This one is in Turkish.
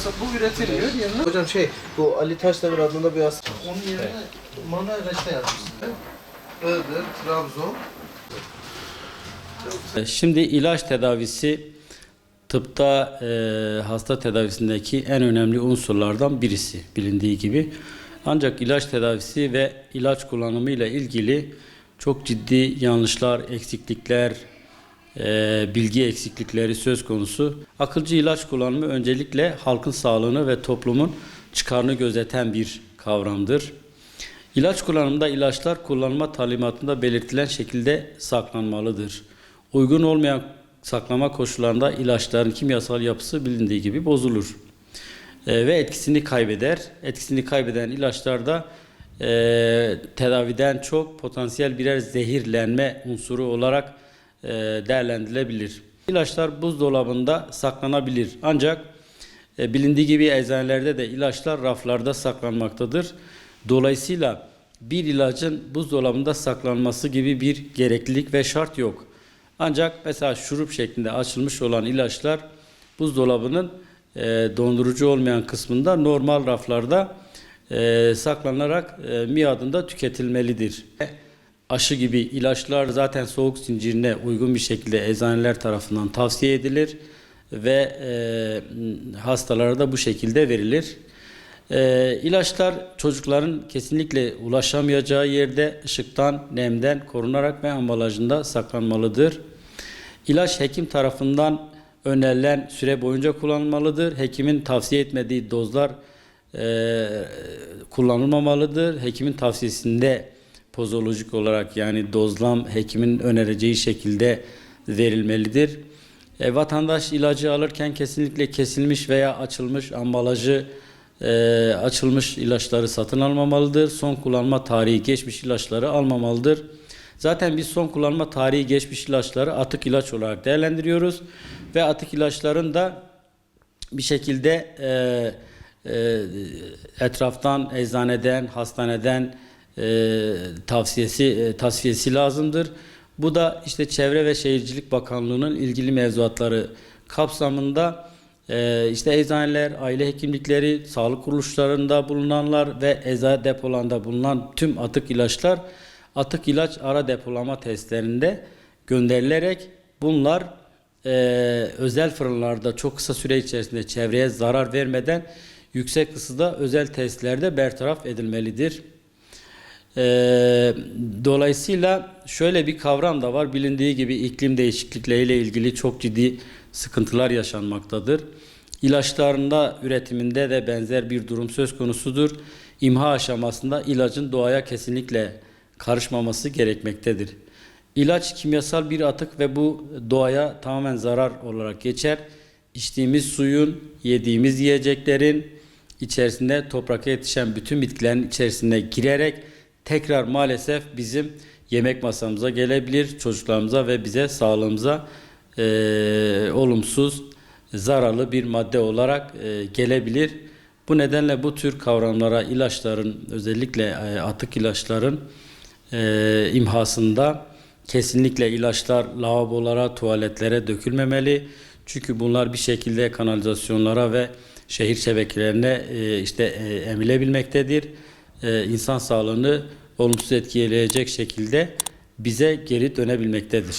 Mesela bu üretiliyor yerine. Hocam bu Ali Taşdemir adında bir hasta. Onun yerine manuel reçete yazmışsın. Iğdır, Trabzon. Şimdi ilaç tedavisi tıpta hasta tedavisindeki en önemli unsurlardan birisi bilindiği gibi. Ancak ilaç tedavisi ve ilaç kullanımı ile ilgili çok ciddi yanlışlar, eksiklikler, bilgi eksiklikleri söz konusu. Akılcı ilaç kullanımı öncelikle halkın sağlığını ve toplumun çıkarını gözeten bir kavramdır. İlaç kullanımında ilaçlar kullanma talimatında belirtilen şekilde saklanmalıdır. Uygun olmayan saklama koşullarında ilaçların kimyasal yapısı bilindiği gibi bozulur. Ve etkisini kaybeder. Etkisini kaybeden ilaçlar da tedaviden çok potansiyel birer zehirlenme unsuru olarak değerlendirilebilir. İlaçlar buzdolabında saklanabilir. Ancak bilindiği gibi eczanelerde de ilaçlar raflarda saklanmaktadır. Dolayısıyla bir ilacın buzdolabında saklanması gibi bir gereklilik ve şart yok. Ancak mesela şurup şeklinde açılmış olan ilaçlar buzdolabının dondurucu olmayan kısmında normal raflarda saklanarak miadında tüketilmelidir. Aşı gibi ilaçlar zaten soğuk zincirine uygun bir şekilde eczaneler tarafından tavsiye edilir ve hastalara da bu şekilde verilir. İlaçlar çocukların kesinlikle ulaşamayacağı yerde ışıktan, nemden korunarak ve ambalajında saklanmalıdır. İlaç hekim tarafından önerilen süre boyunca kullanılmalıdır. Hekimin tavsiye etmediği dozlar kullanılmamalıdır. Hekimin tavsiyesinde pozolojik olarak yani dozlam hekimin önereceği şekilde verilmelidir. Vatandaş ilacı alırken kesinlikle kesilmiş veya açılmış ambalajı açılmış ilaçları satın almamalıdır. Son kullanma tarihi geçmiş ilaçları almamalıdır. Zaten biz son kullanma tarihi geçmiş ilaçları atık ilaç olarak değerlendiriyoruz. Ve atık ilaçların da bir şekilde etraftan, eczaneden, hastaneden tasfiyesi lazımdır. Bu da işte Çevre ve Şehircilik Bakanlığı'nın ilgili mevzuatları kapsamında işte eczaneler, aile hekimlikleri, sağlık kuruluşlarında bulunanlar ve eczane depolarında bulunan tüm atık ilaçlar atık ilaç ara depolama testlerinde gönderilerek bunlar özel fırınlarda çok kısa süre içerisinde çevreye zarar vermeden yüksek ısıda özel testlerde bertaraf edilmelidir. Dolayısıyla şöyle bir kavram da var. Bilindiği gibi iklim değişiklikleriyle ilgili çok ciddi sıkıntılar yaşanmaktadır. İlaçlarında üretiminde de benzer bir durum söz konusudur. İmha aşamasında ilacın doğaya kesinlikle karışmaması gerekmektedir. İlaç kimyasal bir atık ve bu doğaya tamamen zarar olarak geçer. İçtiğimiz suyun, yediğimiz yiyeceklerin içerisinde toprakta yetişen bütün bitkilerin içerisine girerek tekrar maalesef bizim yemek masamıza gelebilir, çocuklarımıza ve bize sağlığımıza olumsuz, zararlı bir madde olarak gelebilir. Bu nedenle bu tür kavramlara ilaçların özellikle atık ilaçların imhasında kesinlikle ilaçlar lavabolara, tuvaletlere dökülmemeli. Çünkü bunlar bir şekilde kanalizasyonlara ve şehir şebekelerine emilebilmektedir. İnsan sağlığını olumsuz etkileyecek şekilde bize geri dönebilmektedir.